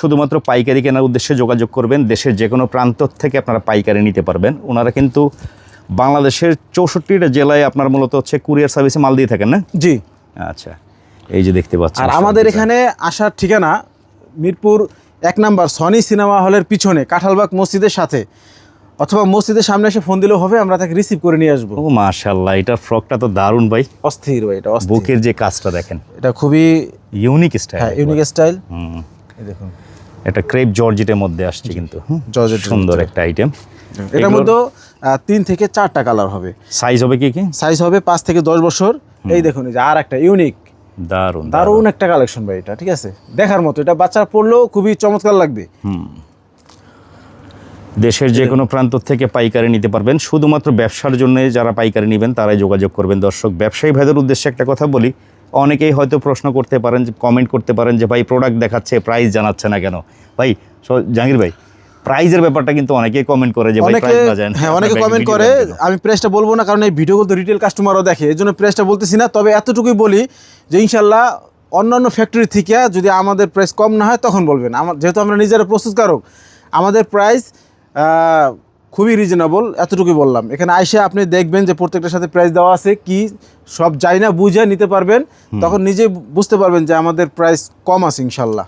শুধুমাত্র পাইকারি কেনার উদ্দেশ্যে যোগাযোগ করবেন। দেশের যে কোনো প্রান্ত থেকে আপনারা পাইকারি নিতে পারবেন। ওনারা কিন্তু বাংলাদেশের 64টা জেলায় আপনার মূলত হচ্ছে কুরিয়ার সার্ভিসে মাল দিয়ে থাকেন না? জি। আচ্ছা, এই যে দেখতে পাচ্ছেন। আর আমাদের এখানে আসার ঠিকানা মিরপুর 1 নম্বর সনি সিনেমা হলের পিছনে কাঁঠালবাগ মসজিদের সাথে, অথবা মসজিদের সামনে এসে ফোন দিলেও হবে, আমরা তাকে রিসিভ করে নিয়ে আসবো। ও মাশাআল্লাহ, এটার ফ্রকটা তো দারুণ ভাই। অস্থির ভাই, এটা অস্থির। বুকের যে কাজটা দেখেন, এটা খুবই ইউনিক স্টাইল। হ্যাঁ, ইউনিক স্টাইল। এই দেখুন, এটা ক্রেপ জর্জেটের মধ্যে আসছে কিন্তু জর্জেটের সুন্দর একটা আইটেম। এটার মধ্যে 3 থেকে 4টা কালার হবে। সাইজ হবে কি কি? সাইজ হবে 5 থেকে 10 বছর। এই দেখুন, এই যে আর একটা ইউনিক দারুণ দারুণ একটা কালেকশন ভাই, এটা ঠিক আছে, দেখার মতো। এটা বাচ্চা পড়লেও খুবই চমৎকার লাগবে। দেশের যে কোনো প্রান্ত থেকে পাইকারি নিতে পারবেন। শুধুমাত্র ব্যবসার জন্য যারা পাইকারি নেবেন তারাই যোগাযোগ করবেন। দর্শক, ব্যবসায়ী ভাইদের উদ্দেশ্যে একটা কথা বলি, অনেকেই হয়তো প্রশ্ন করতে পারেন, যে কমেন্ট করতে পারেন যে ভাই প্রোডাক্ট দেখাচ্ছে, প্রাইস জানাচ্ছে না কেন? ভাই জাহাঙ্গীর ভাই, প্রাইজের ব্যাপারটা কিন্তু অনেকেই কমেন্ট করে যে ভাই প্রাইস না জানেন। হ্যাঁ, অনেকে কমেন্ট করে। আমি প্রাইসটা বলবো না, কারণ এই ভিডিওগুলো তো রিটেল কাস্টমারও দেখে, এই জন্য প্রাইসটা বলতেছি না। তবে এতটুকুই বলি যে ইনশাল্লাহ অন্যান্য ফ্যাক্টরি থেকে যদি আমাদের প্রাইস কম না হয় তখন বলবেন। যেহেতু আমরা নিজেরা প্রস্তুতকারক, আমাদের প্রাইস খুবই রিজনেবল। এতটুকুই বললাম। এখানে আইসে আপনি দেখবেন যে প্রত্যেকটার সাথে প্রাইস দেওয়া আছে, কি সব যাই না বুঝে নিতে পারবেন, তখন নিজে বুঝতে পারবেন যে আমাদের প্রাইস কম আছে ইনশাল্লাহ।